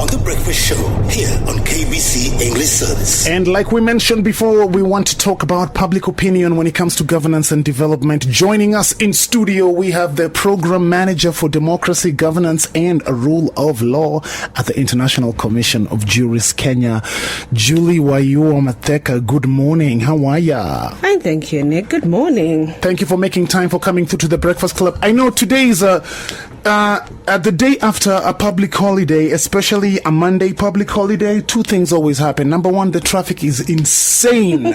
on The Breakfast Show here on KBC English Service. And like we mentioned before, we want to talk about public opinion when it comes to governance and development. Joining us in studio, we have the Program Manager for Democracy, Governance and Rule of Law at the International Commission of Jurists, Kenya, Julie Wayuwa-Matheka. Good morning. How are ya? Fine, thank you, Nick. Good morning. Thank you for making time for coming through to the Breakfast Club. I know today is at the day after a public holiday, especially a Monday public holiday, two things always happen. Number one, the traffic is insane.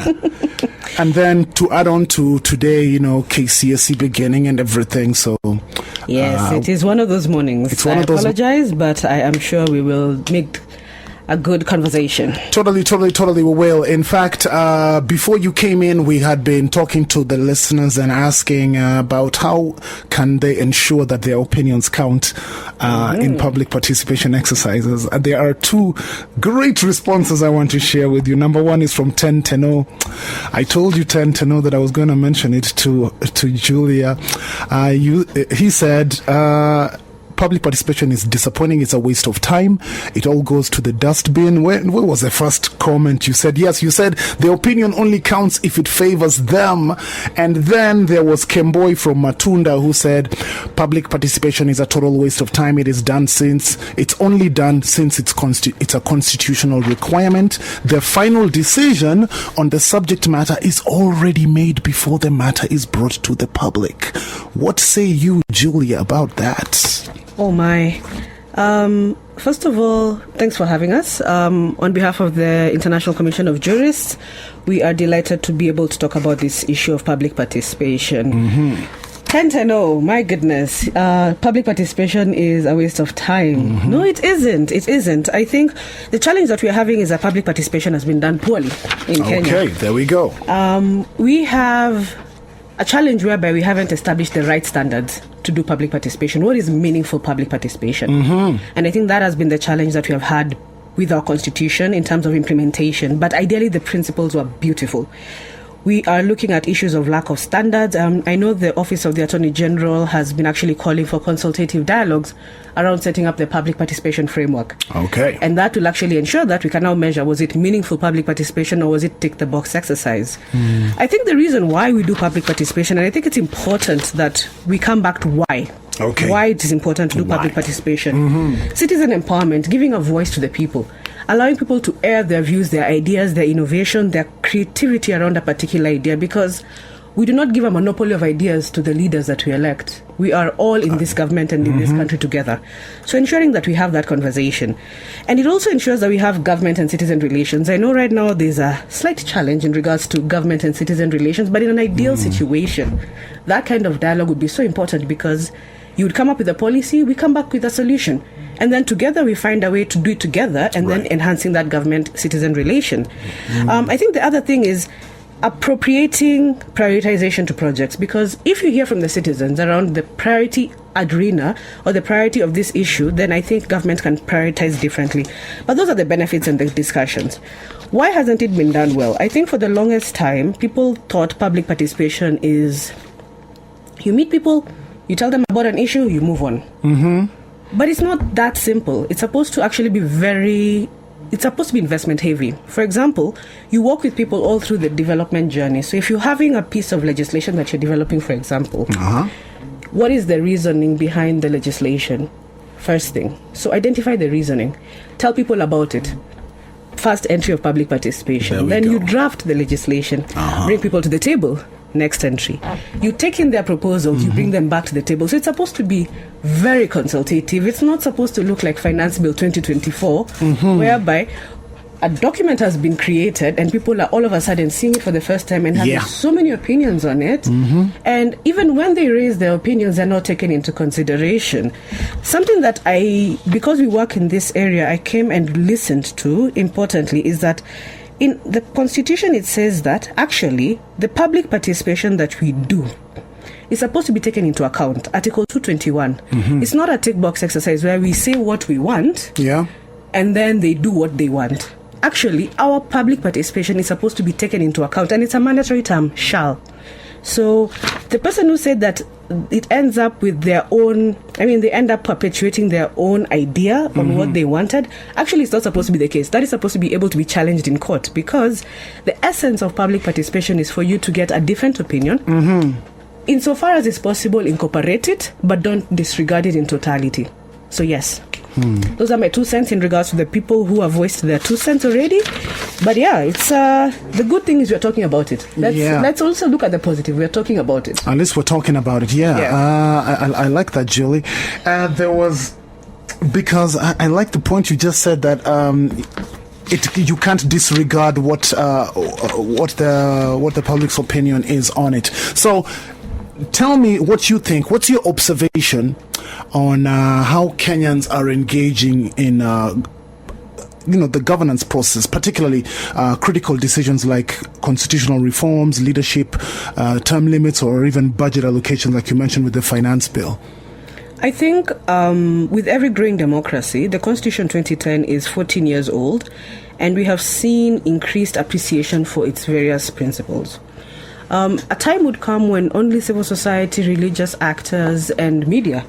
And then to add on to today, KCSE beginning and everything. So yes, it is one of those mornings. I apologize, but I am sure we will make a good conversation. Totally we will. In fact, before you came in, we had been talking to the listeners and asking about how can they ensure that their opinions count in public participation exercises. There are two great responses I want to share with you. Number one is from 1010. I told you 1010 that I was going to mention it to Julia. He said public participation is disappointing. It's a waste of time. It all goes to the dustbin. Where was the first comment you said? Yes, you said the opinion only counts if it favors them. And then there was Kemboy from Matunda who said public participation is a total waste of time. It's only done since it's a constitutional requirement. The final decision on the subject matter is already made before the matter is brought to the public. What say you, Julia, about that? Oh my. First of all, thanks for having us. On behalf of the International Commission of Jurists, we are delighted to be able to talk about this issue of public participation. 10-0, my goodness. Public participation is a waste of time. No, it isn't. It isn't. I think the challenge that we are having is that public participation has been done poorly in Kenya. Okay, there we go. We have a challenge whereby we haven't established the right standards to do public participation. What is meaningful public participation? And I think that has been the challenge that we have had with our constitution in terms of implementation. But ideally, the principles were beautiful. We are looking at issues of lack of standards. I know the Office of the Attorney General has been actually calling for consultative dialogues around setting up the public participation framework. Okay. And that will actually ensure that we can now measure, was it meaningful public participation or was it tick-the-box exercise? I think the reason why we do public participation, and I think it's important that we come back to why. Okay. Why it is important to do public participation. Citizen empowerment, giving a voice to the people, allowing people to air their views, their ideas, their innovation, their creativity around a particular idea, because we do not give a monopoly of ideas to the leaders that we elect. We are all in this government and in this country together. So ensuring that we have that conversation. And it also ensures that we have government and citizen relations. I know right now there's a slight challenge in regards to government and citizen relations, but in an ideal situation, that kind of dialogue would be so important, because you would come up with a policy, we come back with a solution. And then together we find a way to do it together, and then enhancing that government-citizen relation. I think the other thing is appropriating prioritization to projects, because if you hear from the citizens around the priority arena or the priority of this issue, then I think government can prioritize differently. But those are the benefits and the discussions. Why hasn't it been done well? I think for the longest time, people thought public participation is you meet people, you tell them about an issue, you move on. But it's not that simple. It's supposed to actually be investment heavy. For example, you work with people all through the development journey. So if you're having a piece of legislation that you're developing, for example, what is the reasoning behind the legislation? First thing. So identify the reasoning. Tell people about it. First entry of public participation. Then you draft the legislation. Bring people to the table. Next entry. You take in their proposals, you bring them back to the table. So it's supposed to be very consultative. It's not supposed to look like Finance Bill 2024, whereby a document has been created and people are all of a sudden seeing it for the first time and having so many opinions on it. And even when they raise their opinions, they're not taken into consideration. Something that because we work in this area, I came and listened to, importantly, is that in the Constitution, it says that actually the public participation that we do is supposed to be taken into account. Article 221. It's not a tick box exercise where we say what we want and then they do what they want. Actually, our public participation is supposed to be taken into account, and it's a mandatory term, shall. So the person who said that it ends up with their own, they end up perpetuating their own idea on what they wanted. Actually, it's not supposed to be the case. That is supposed to be able to be challenged in court, because the essence of public participation is for you to get a different opinion. Insofar as it's possible, incorporate it, but don't disregard it in totality. So yes, those are my 2 cents in regards to the people who have voiced their 2 cents already. But yeah, it's the good thing is we're talking about it. Let's also look at the positive. We're talking about it. At least we're talking about it. I like that, Julie. There was, because I like the point you just said that you can't disregard what the public's opinion is on it. So tell me what you think. What's your observation on how Kenyans are engaging in the governance process, particularly critical decisions like constitutional reforms, leadership, term limits, or even budget allocation, like you mentioned with the finance bill? I think with every growing democracy, the Constitution 2010 is 14 years old, and we have seen increased appreciation for its various principles. A time would come when only civil society, religious actors, and media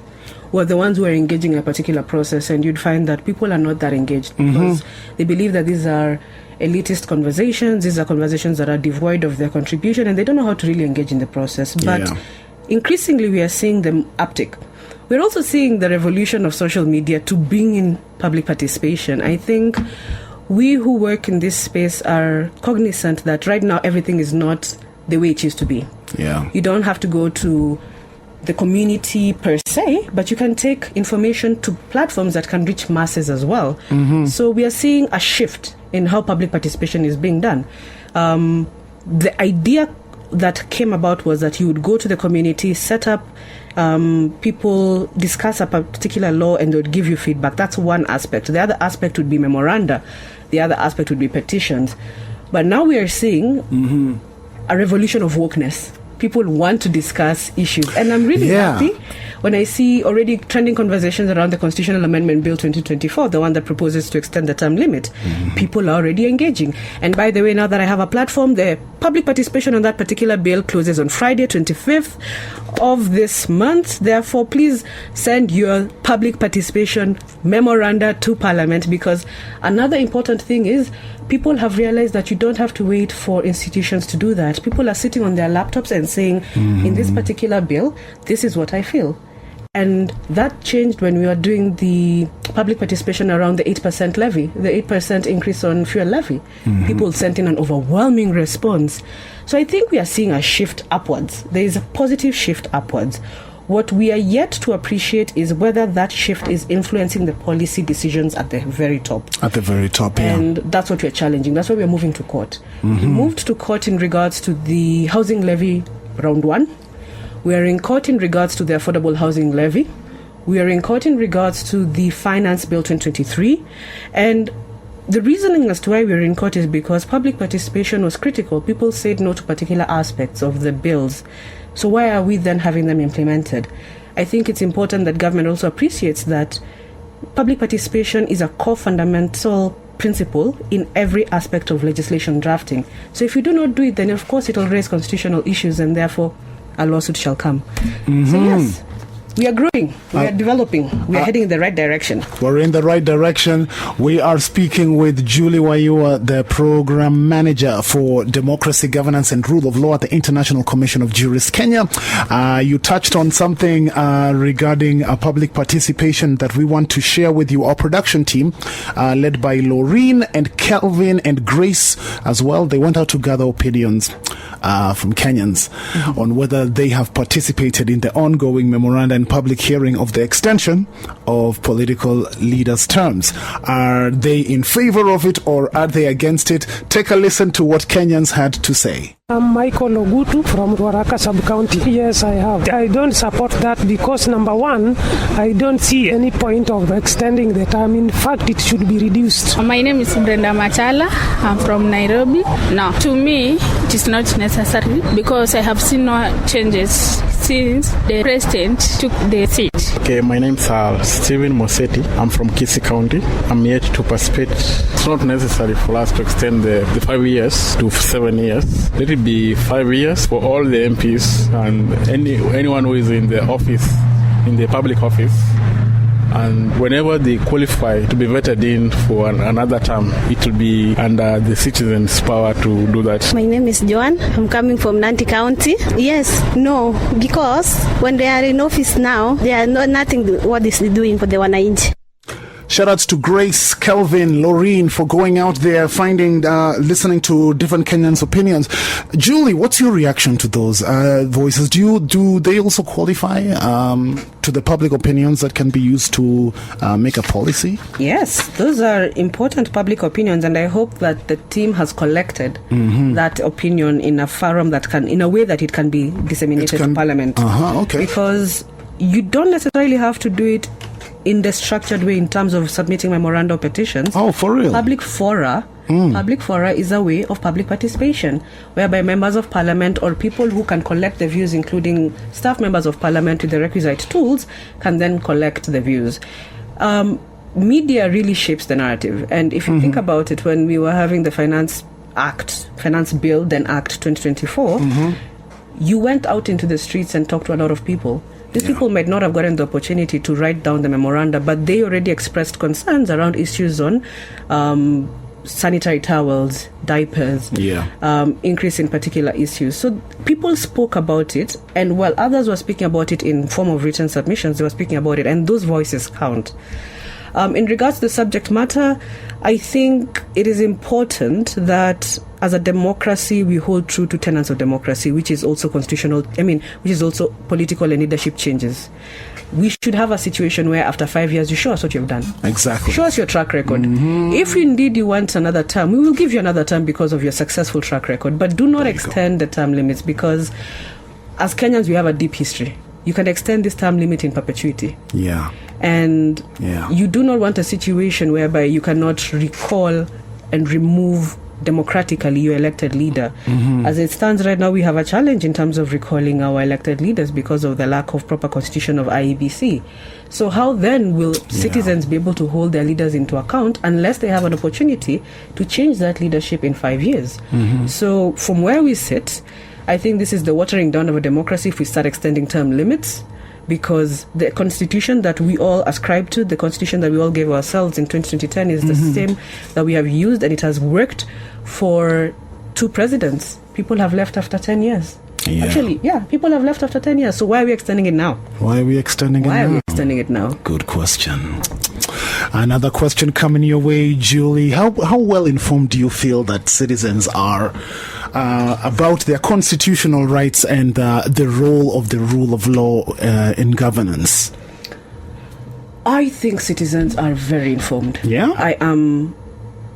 were the ones who are engaging in a particular process, and you'd find that people are not that engaged because they believe that these are elitist conversations, these are conversations that are devoid of their contribution, and they don't know how to really engage in the process. But increasingly we are seeing the uptick. We're also seeing the revolution of social media to bring in public participation. I think we who work in this space are cognizant that right now everything is not the way it used to be. You don't have to go to the community per se, but you can take information to platforms that can reach masses as well. So we are seeing a shift in how public participation is being done. The idea that came about was that you would go to the community, set up, people discuss a particular law, and they would give you feedback. That's one aspect. The other aspect would be memoranda. The other aspect would be petitions. But now we are seeing a revolution of wokeness. People want to discuss issues. And I'm really happy when I see already trending conversations around the Constitutional Amendment Bill 2024, the one that proposes to extend the term limit. People are already engaging. And by the way, now that I have a platform, the public participation on that particular bill closes on Friday, 25th of this month. Therefore, please send your public participation memoranda to Parliament, because another important thing is people have realized that you don't have to wait for institutions to do that. People are sitting on their laptops and saying, in this particular bill, this is what I feel. And that changed when we were doing the public participation around the 8% levy, the 8% increase on fuel levy. People sent in an overwhelming response. So I think we are seeing a shift upwards. There is a positive shift upwards. What we are yet to appreciate is whether that shift is influencing the policy decisions at the very top. At the very top, And that's what we're challenging. That's why we're moving to court. We moved to court in regards to the housing levy round 1. We are in court in regards to the affordable housing levy. We are in court in regards to the finance bill 2023. And the reasoning as to why we're in court is because public participation was critical. People said no to particular aspects of the bills. So why are we then having them implemented? I think it's important that government also appreciates that public participation is a core fundamental principle in every aspect of legislation drafting. So if you do not do it, then of course it will raise constitutional issues, and therefore a lawsuit shall come. So yes, we are growing, we are developing, we are heading in the right direction. We're in the right direction. We are speaking with Julie Wayua, the Program Manager for Democracy, Governance and Rule of Law at the International Commission of Jurists Kenya. You touched on something regarding public participation that we want to share with you. Our production team, led by Laureen and Kelvin and Grace as well, they went out to gather opinions from Kenyans on whether they have participated in the ongoing memoranda and public hearing of the extension of political leaders' terms. Are they in favor of it or are they against it? Take a listen to what Kenyans had to say. I'm Michael Ogutu from Ruaraka Sub-County. Yes, I have. I don't support that because, number one, I don't see any point of extending the term. In fact, it should be reduced. My name is Brenda Machala. I'm from Nairobi. Now, to me, it is not necessary because I have seen no changes since the president took the seat. Okay, my name's Stephen Mosetti. I'm from Kisi County. I'm here to participate. It's not necessary for us to extend the 5 years to 7 years. Let it be 5 years for all the MPs and anyone who is in the office, in the public office. And whenever they qualify to be vetted in for another term, it will be under the citizens' power to do that. My name is Joan. I'm coming from Nanti County. Yes, no, because when they are in office now, they are nothing what is doing for the wananchi. Shout outs to Grace, Kelvin, Laureen for going out there, listening to different Kenyans' opinions. Julie, what's your reaction to those voices? Do they also qualify to the public opinions that can be used to make a policy? Yes, those are important public opinions, and I hope that the team has collected that opinion in a forum that can, in a way that it can be disseminated to Parliament. Okay. Because you don't necessarily have to do it in the structured way in terms of submitting memorandum petitions. Oh, for real? Public fora is a way of public participation, whereby members of Parliament or people who can collect the views, including staff members of Parliament with the requisite tools, can then collect the views. Media really shapes the narrative. And if you think about it, when we were having the Finance Bill, then Act 2024, you went out into the streets and talked to a lot of people. These people might not have gotten the opportunity to write down the memoranda, but they already expressed concerns around issues on sanitary towels, diapers, increase in particular issues. So people spoke about it, and while others were speaking about it in form of written submissions, they were speaking about it, and those voices count. In regards to the subject matter, I think it is important that as a democracy, we hold true to tenets of democracy, which is also constitutional, which is also political and leadership changes. We should have a situation where after 5 years, you show us what you've done. Exactly. Show us your track record. If indeed you want another term, we will give you another term because of your successful track record. But do not extend the term limits, because as Kenyans, we have a deep history. You can extend this term limit in perpetuity. And you do not want a situation whereby you cannot recall and remove democratically your elected leader. As it stands right now, we have a challenge in terms of recalling our elected leaders because of the lack of proper constitution of IEBC. So how then will citizens be able to hold their leaders into account unless they have an opportunity to change that leadership in 5 years? So from where we sit, I think this is the watering down of a democracy if we start extending term limits, because the constitution that we all ascribe to, the constitution that we all gave ourselves in 2010 is the same that we have used, and it has worked for 2 presidents. People have left after 10 years. People have left after 10 years. So why are we extending it now? Why are we extending it now? Good question. Another question coming your way, Julie. How well informed do you feel that citizens are about their constitutional rights and the role of the rule of law in governance? I think citizens are very informed. I am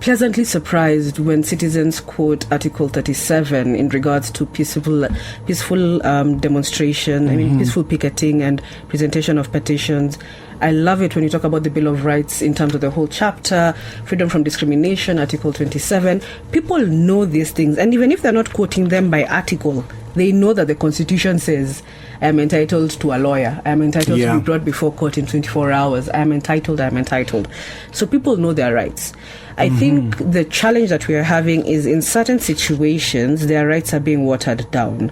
pleasantly surprised when citizens quote Article 37 in regards to peaceful demonstration, peaceful picketing and presentation of petitions. I love it when you talk about the Bill of Rights in terms of the whole chapter, freedom from discrimination, Article 27. People know these things, and even if they're not quoting them by article, they know that the Constitution says, I am entitled to a lawyer, I am entitled to be brought before court in 24 hours, I am entitled. So people know their rights. I think the challenge that we are having is in certain situations, their rights are being watered down.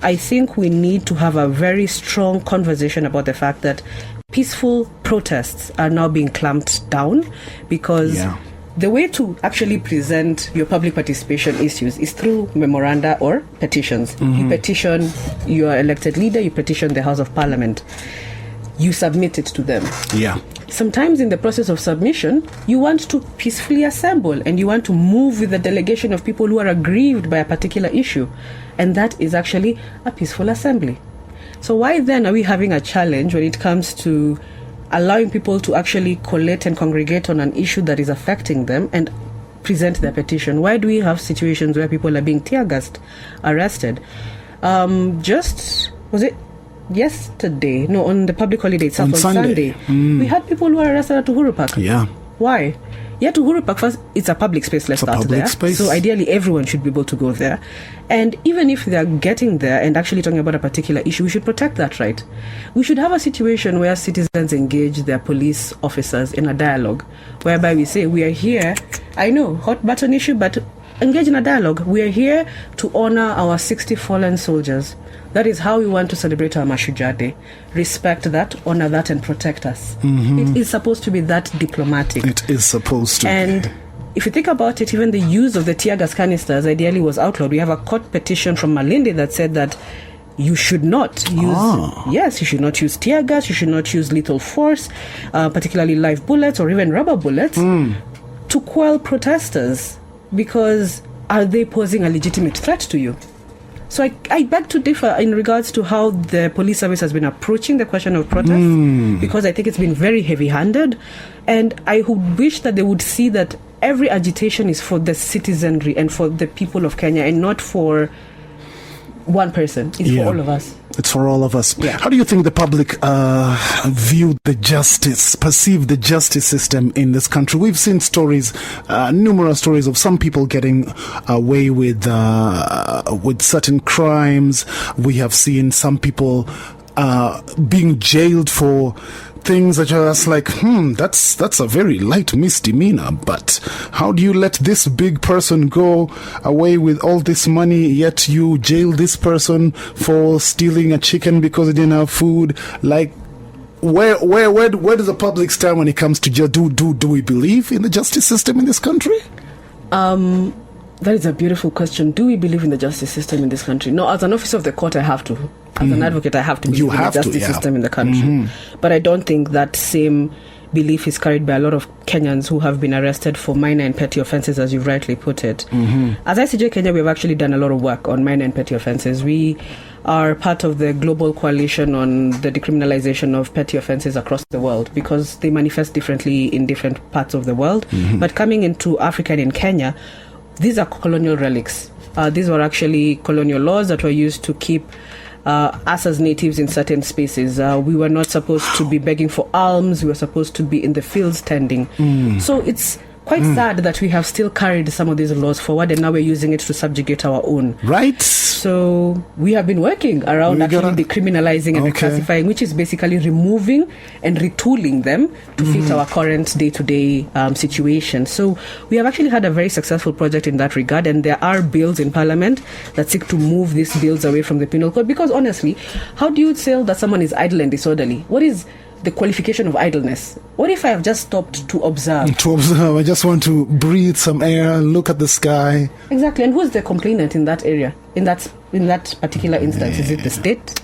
I think we need to have a very strong conversation about the fact that peaceful protests are now being clamped down, because the way to actually present your public participation issues is through memoranda or petitions. You petition your elected leader, you petition the House of Parliament, you submit it to them. Sometimes in the process of submission, you want to peacefully assemble and you want to move with the delegation of people who are aggrieved by a particular issue. And that is actually a peaceful assembly. So why then are we having a challenge when it comes to allowing people to actually collate and congregate on an issue that is affecting them and present their petition? Why do we have situations where people are being tear-gassed, arrested? Was it yesterday? No, on the public holiday itself, on Sunday. We had people who were arrested at Uhuru Park. Why? Yeah, to Uhuru Park first, it's a public space. Let's start there. Space. So ideally, everyone should be able to go there. And even if they are getting there and actually talking about a particular issue, we should protect that right. We should have a situation where citizens engage their police officers in a dialogue, whereby we say, we are here, I know, hot button issue, but engage in a dialogue. We are here to honor our 60 fallen soldiers. That is how we want to celebrate our Mashujaa Day. Respect that, honor that, and protect us. It is supposed to be that diplomatic. It is supposed to and be. If you think about it, even the use of the tear gas canisters ideally was outlawed. We have a court petition from Malindi that said that you should not use, yes, you should not use tear gas, you should not use lethal force, particularly live bullets or even rubber bullets, to quell protesters, because are they posing a legitimate threat to you? So I beg to differ in regards to how the police service has been approaching the question of protest, because I think it's been very heavy-handed, and I would wish that they would see that every agitation is for the citizenry and for the people of Kenya and not for one person. It's for all of us. It's for all of us. Yeah. How do you think the public perceive the justice system in this country? We've seen stories, numerous stories of some people getting away with certain crimes. We have seen some people being jailed for things that are just like, that's a very light misdemeanor, but how do you let this big person go away with all this money, yet you jail this person for stealing a chicken because he didn't have food? Like, where does the public stand when it comes to do we believe in the justice system in this country? That is a beautiful question. Do we believe in the justice system in this country? No, as an officer of the court, I have to. As an advocate, I have to believe in the justice system in the country. But I don't think that same belief is carried by a lot of Kenyans who have been arrested for minor and petty offences, as you've rightly put it. As ICJ Kenya, we have actually done a lot of work on minor and petty offences. We are part of the global coalition on the decriminalization of petty offences across the world, because they manifest differently in different parts of the world. But coming into Africa and in Kenya, these are colonial relics. These were actually colonial laws that were used to keep us as natives in certain spaces. We were not supposed to be begging for alms. We were supposed to be in the fields tending. So it's quite sad that we have still carried some of these laws forward, and now we're using it to subjugate our own. Right. So we have been working around actually decriminalizing and reclassifying, which is basically removing and retooling them to fit our current day-to-day situation. So we have actually had a very successful project in that regard, and there are bills in Parliament that seek to move these bills away from the penal code, because honestly, how do you tell that someone is idle and disorderly? What is the qualification of idleness? What if I have just stopped to observe? I just want to breathe some air, look at the sky. Exactly. And who's the complainant in that area? In that particular instance, is it the state?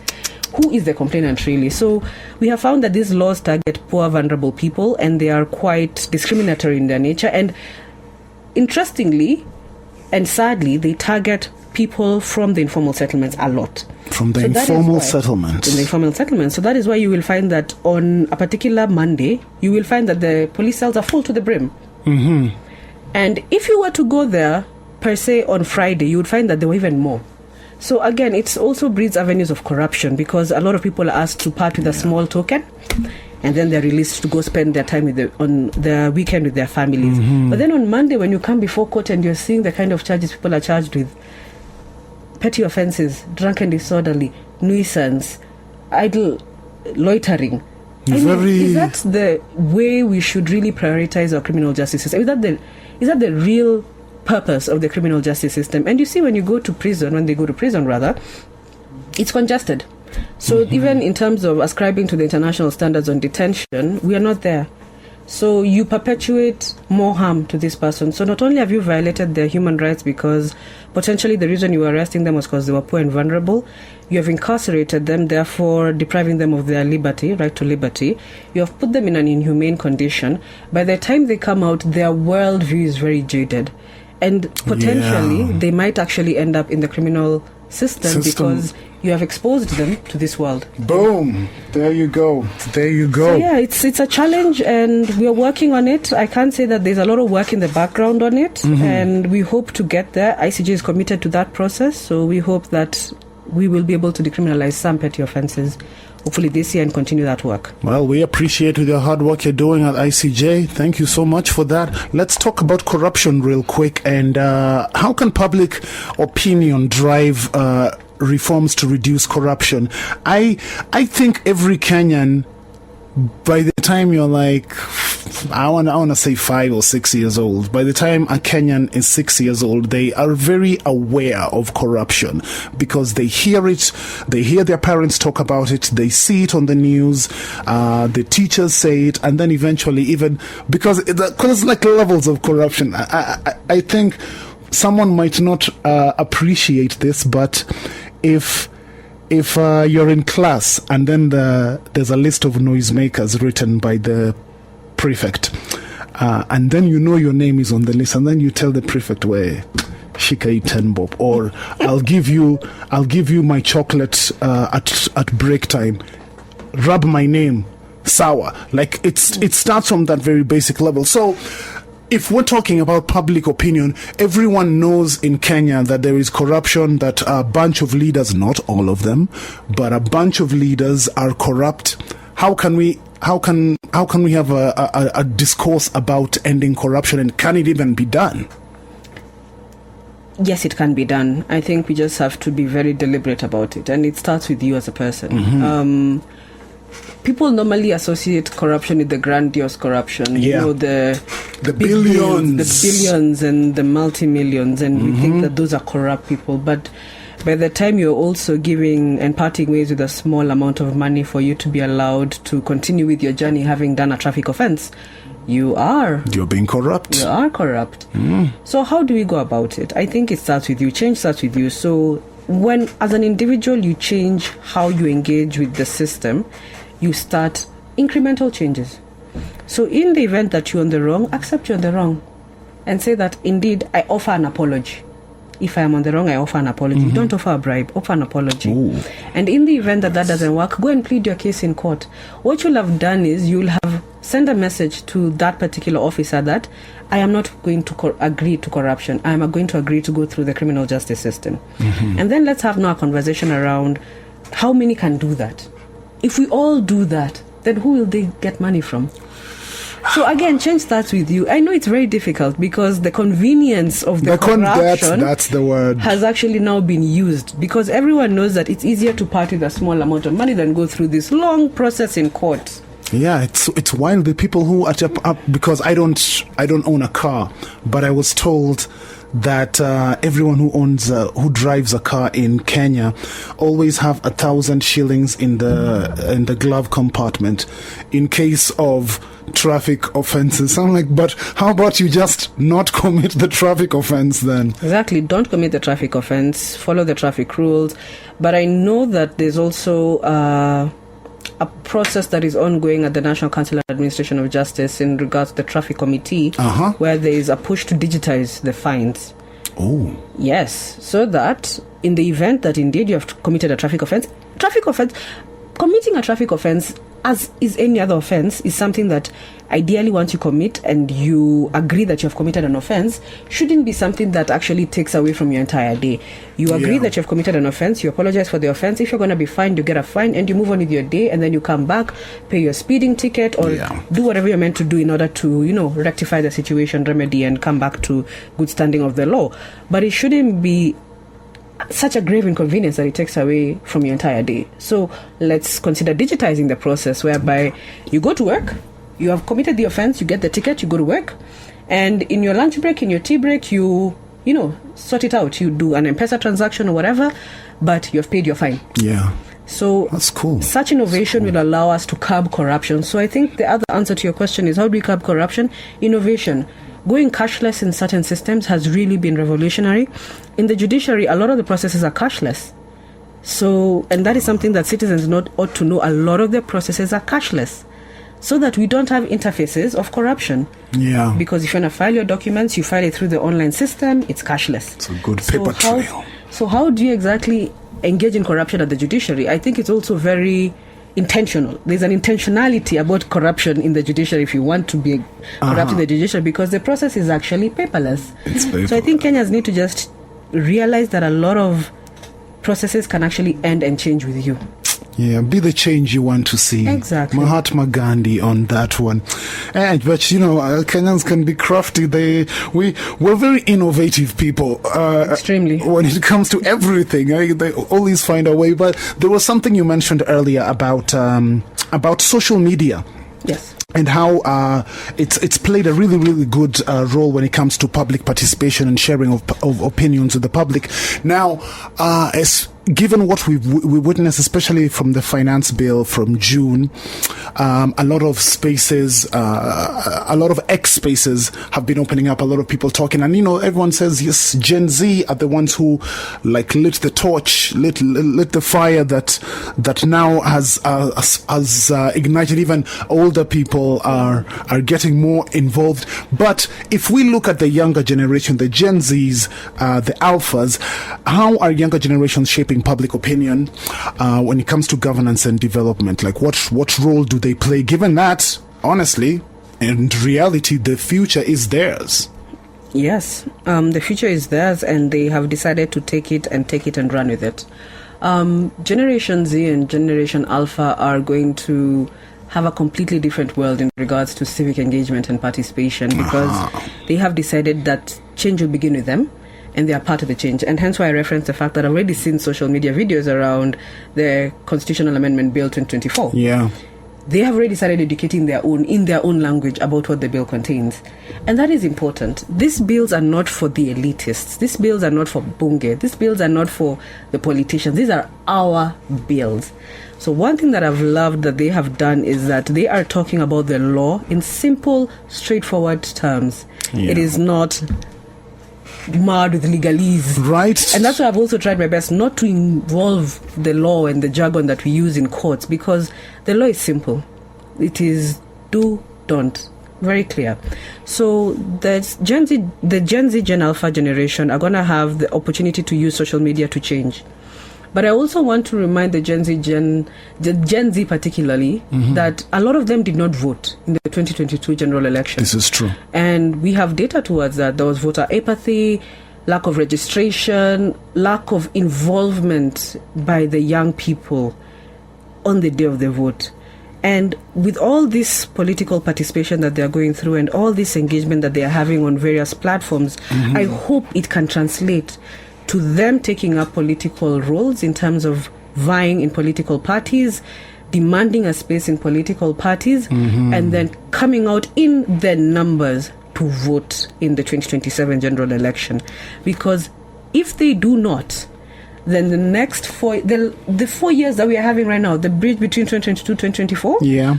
Who is the complainant really? So we have found that these laws target poor, vulnerable people, and they are quite discriminatory in their nature. And interestingly and sadly, they target people from the informal settlements a lot. From the informal settlements. In the informal settlements. So that is why you will find that on a particular Monday, you will find that the police cells are full to the brim. And if you were to go there, per se, on Friday, you would find that there were even more. So again, it also breeds avenues of corruption, because a lot of people are asked to part with a small token, and then they're released to go spend their time on their weekend with their families. But then on Monday, when you come before court and you're seeing the kind of charges people are charged with, petty offences, drunken disorderly, nuisance, idle loitering. Is that the way we should really prioritize our criminal justice system? Is that the real purpose of the criminal justice system? And you see, when they go to prison, it's congested. So even in terms of ascribing to the international standards on detention, we are not there. So you perpetuate more harm to this person. So not only have you violated their human rights, because potentially the reason you were arresting them was because they were poor and vulnerable, you have incarcerated them, therefore depriving them of their liberty, right to liberty. You have put them in an inhumane condition. By the time they come out, their worldview is very jaded. And potentially they might actually end up in the criminal system because you have exposed them to this world. Boom. There you go. So yeah, it's a challenge, and we are working on it. I can't say that there's a lot of work in the background on it, and we hope to get there. ICJ is committed to that process, so we hope that we will be able to decriminalize some petty offences, hopefully this year, and continue that work. Well, we appreciate the hard work you're doing at ICJ. Thank you so much for that. Let's talk about corruption real quick, and how can public opinion drive reforms to reduce corruption? I think every Kenyan, by the time you're like, I want to say 5 or 6 years old, by the time a Kenyan is 6 years old, they are very aware of corruption because they hear it, they hear their parents talk about it, they see it on the news, the teachers say it, and then eventually even, because there's like levels of corruption. I think someone might not appreciate this, but if you're in class and then there's a list of noisemakers written by the prefect, and then you know your name is on the list, and then you tell the prefect, where shika 10 bob, or I'll give you my chocolate at break time, rub my name, sour. Like it starts from that very basic level. So if we're talking about public opinion, everyone knows in Kenya that there is corruption, that a bunch of leaders, not all of them, but a bunch of leaders are corrupt. How can we have a discourse about ending corruption, and can it even be done? Yes, it can be done. I think we just have to be very deliberate about it, and it starts with you as a person. People normally associate corruption with the grandiose corruption, Yeah. you know, the billions, and the multi-millions, and we think that those are corrupt people. But by the time you're also giving and parting ways with a small amount of money for you to be allowed to continue with your journey, having done a traffic offense, you're being corrupt. You are corrupt. So how do we go about it? I think it starts with you. Change starts with you. So when, as an individual, you change how you engage with the system, you start incremental changes. So in the event that you're on the wrong, accept you're on the wrong and say that, indeed, I offer an apology. If I am on the wrong, I offer an apology. Don't offer a bribe, offer an apology. And in the event that doesn't work, go and plead your case in court. What you'll have done is you'll have sent a message to that particular officer that I am not going to agree to corruption. I am going to agree to go through the criminal justice system. And then let's have now a conversation around how many can do that. If we all do that, then who will they get money from? So again, change starts with you. I know it's very difficult because the convenience of the corruption that's the word, has actually now been used, because everyone knows that it's easier to part with a small amount of money than go through this long process in court. Yeah, it's wild. The people who are up, because I don't own a car, but I was told that everyone who drives a car in Kenya always have 1,000 shillings in the glove compartment in case of traffic offenses. I'm like, but how about you just not commit the traffic offense then? Exactly, don't commit the traffic offense, follow the traffic rules. But I know that there's also a process that is ongoing at the National Council of Administration of Justice in regards to the traffic committee, where there is a push to digitize the fines. Oh. Yes, so that in the event that indeed you have committed a traffic offense, committing a traffic offense, as is any other offense, is something that ideally once you commit and you agree that you have committed an offense, shouldn't be something that actually takes away from your entire day. You agree that you have committed an offense, you apologize for the offense. If you're going to be fined, you get a fine and you move on with your day, and then you come back, pay your speeding ticket, or do whatever you're meant to do in order to, rectify the situation, remedy, and come back to good standing of the law. But it shouldn't be such a grave inconvenience that it takes away from your entire day. So let's consider digitizing the process, whereby you go to work, you have committed the offense, you get the ticket, you go to work, and in your lunch break, in your tea break, you sort it out. You do an M-Pesa transaction or whatever, but you have paid your fine. Yeah. So that's cool. Such innovation will allow us to curb corruption. So I think the other answer to your question is, how do we curb corruption? Innovation. Going cashless in certain systems has really been revolutionary. In the judiciary, a lot of the processes are cashless. So, and that is something that citizens ought to know. A lot of the processes are cashless, so that we don't have interfaces of corruption. Yeah. Because if you want to file your documents, you file it through the online system, it's cashless. It's a good paper trail. So how do you exactly engage in corruption at the judiciary? I think it's also very intentional. There's an intentionality about corruption in the judiciary if you want to be corrupt in the judiciary, because the process is actually paperless. It's paperless. So I think Kenyans need to just realize that a lot of processes can actually end and change with you. Yeah, be the change you want to see. Exactly. Mahatma Gandhi on that one. But Kenyans can be crafty. We're very innovative people. Extremely. When it comes to everything, they always find a way. But there was something you mentioned earlier about social media. Yes. And how it's played a really, really good role when it comes to public participation and sharing of opinions with the public. Now, given what we witnessed, especially from the finance bill from June, a lot of spaces, a lot of X spaces have been opening up, a lot of people talking. And, everyone says, yes, Gen Z are the ones who lit the torch, lit the fire that now has ignited. Even older people are getting more involved. But if we look at the younger generation, the Gen Zs, the alphas, how are younger generations shaping public opinion when it comes to governance and development? Like, what role do they play, given that, honestly, in reality, the future is theirs? Yes, the future is theirs, and they have decided to take it and run with it. Generation Z and Generation Alpha are going to have a completely different world in regards to civic engagement and participation, because they have decided that change will begin with them, and they are part of the change. And hence why I reference the fact that I've already seen social media videos around the Constitutional Amendment Bill 2024. Yeah. They have already started educating in their own language about what the bill contains. And that is important. These bills are not for the elitists. These bills are not for Bunge. These bills are not for the politicians. These are our bills. So one thing that I've loved that they have done is that they are talking about the law in simple, straightforward terms. Yeah. It is not mad with legalese. Right. And that's why I've also tried my best not to involve the law and the jargon that we use in courts, because the law is simple. It is do, don't. Very clear. So the Gen Z, Gen Alpha generation are going to have the opportunity to use social media to change. But I also want to remind the Gen Z particularly, that a lot of them did not vote in the 2022 general election. This is true. And we have data towards that. There was voter apathy, lack of registration, lack of involvement by the young people on the day of the vote. And with all this political participation that they are going through and all this engagement that they are having on various platforms, I hope it can translate to them taking up political roles in terms of vying in political parties, demanding a space in political parties, and then coming out in the numbers to vote in the 2027 general election. Because if they do not, then the next the 4 years that we are having right now, the bridge between 2022 2024,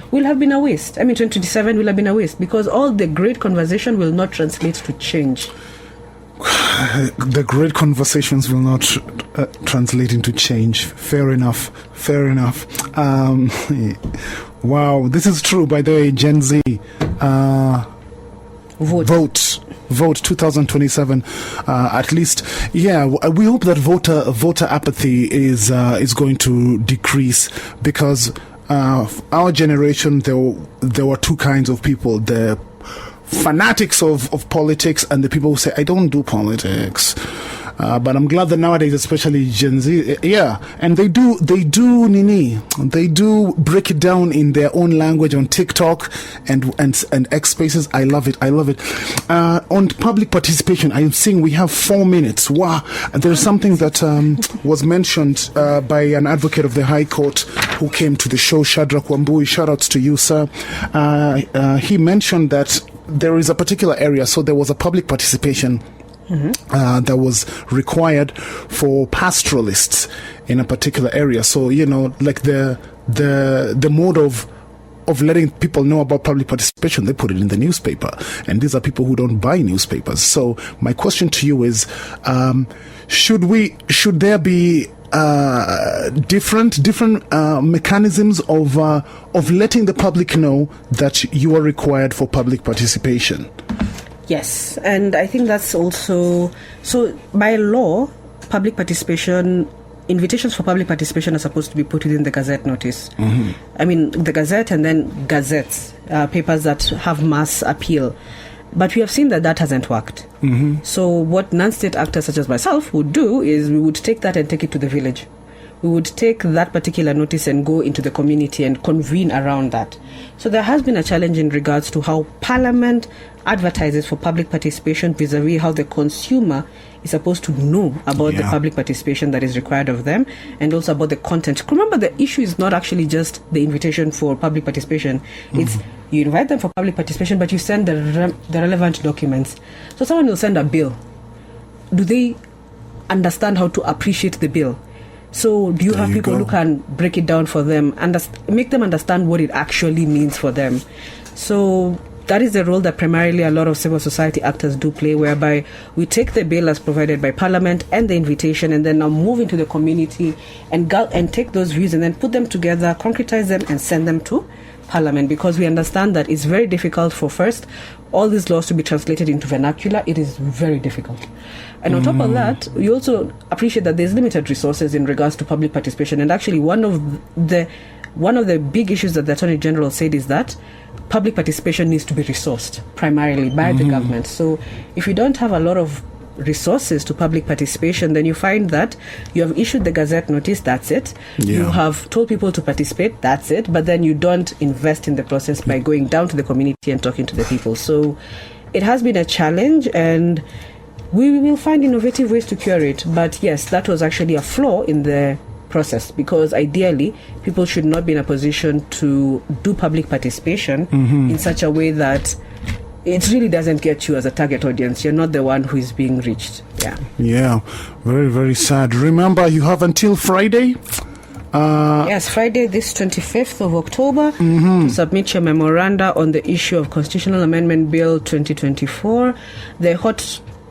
will have been a waste. 2027 will have been a waste, because all the great conversation will not translate to change. The great conversations will not translate into change. Fair enough. Wow, this is true, by the way. Gen Z, vote 2027 at least. We hope that voter apathy is going to decrease, because our generation, there were two kinds of people: the fanatics of politics and the people who say, I don't do politics. But I'm glad that nowadays, especially Gen Z, and they do break it down in their own language on TikTok and X Spaces. I love it. On public participation, I'm seeing we have 4 minutes. Wow. There's something that was mentioned by an advocate of the High Court who came to the show, Shadrach Wambui. Shout outs to you, sir. He mentioned that there is a particular area, so there was a public participation that was required for pastoralists in a particular area. So, like the mode of letting people know about public participation, they put it in the newspaper, and these are people who don't buy newspapers. So my question to you is, should there be different mechanisms of letting the public know that you are required for public participation? Yes, and I think that's also so. By law, public participation, invitations for public participation are supposed to be put within the Gazette notice. The Gazette, and then gazettes, papers that have mass appeal. But we have seen that that hasn't worked. So what non-state actors such as myself would do is we would take that and take it to the village. We would take that particular notice and go into the community and convene around that. So there has been a challenge in regards to how Parliament advertises for public participation vis-a-vis how the consumer is supposed to know about the public participation that is required of them, and also about the content. Remember, the issue is not actually just the invitation for public participation. It's you invite them for public participation, but you send the relevant documents. So someone will send a bill. Do they understand how to appreciate the bill? So do you have people who can break it down for them and make them understand what it actually means for them? So that is the role that primarily a lot of civil society actors do play, whereby we take the bill as provided by Parliament and the invitation, and then now move into the community and take those views and then put them together, concretize them, and send them to Parliament, because we understand that it's very difficult for first all these laws to be translated into vernacular. It is very difficult. And on top of that, we also appreciate that there's limited resources in regards to public participation. And actually, one of the big issues that the Attorney General said is that public participation needs to be resourced primarily by the government. So if you don't have a lot of resources to public participation, then you find that you have issued the Gazette notice, that's it. You have told people to participate, that's it. But then you don't invest in the process by going down to the community and talking to the people. So it has been a challenge, and we will find innovative ways to cure it. But yes, that was actually a flaw in the process, because ideally people should not be in a position to do public participation in such a way that it really doesn't get you as a target audience. You're not the one who is being reached. Yeah, very, very sad. Remember, you have until Friday. Yes, Friday, this 25th of October, to submit your memoranda on the issue of Constitutional Amendment Bill 2024.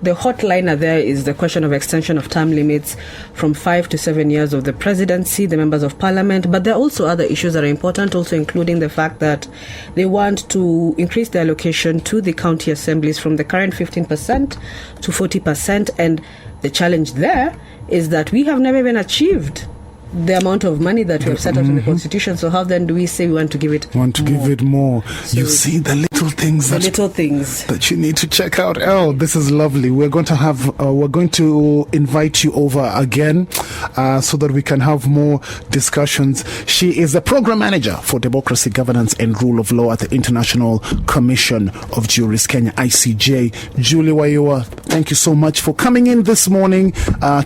The hotliner there is the question of extension of term limits from 5 to 7 years of the presidency, the members of parliament. But there are also other issues that are important, also including the fact that they want to increase the allocation to the county assemblies from the current 15% to 40%. And the challenge there is that we have never even achieved the amount of money that we have set out in the Constitution. So how then do we say we want to give it more? So you see the little things that you need to check out. Oh, this is lovely. We're going to invite you over again so that we can have more discussions. She is the program manager for democracy, governance and rule of law at the International Commission of Juries Kenya, ICJ. Julie Waiua, thank you so much for coming in this morning.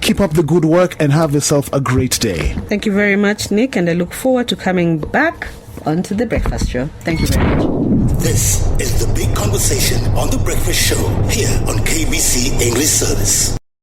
Keep up the good work and have yourself a great day. Thank you very much, Nick, and I look forward to coming back onto The Breakfast Show. Thank you very much. This is The Big Conversation on The Breakfast Show, here on KBC English Service.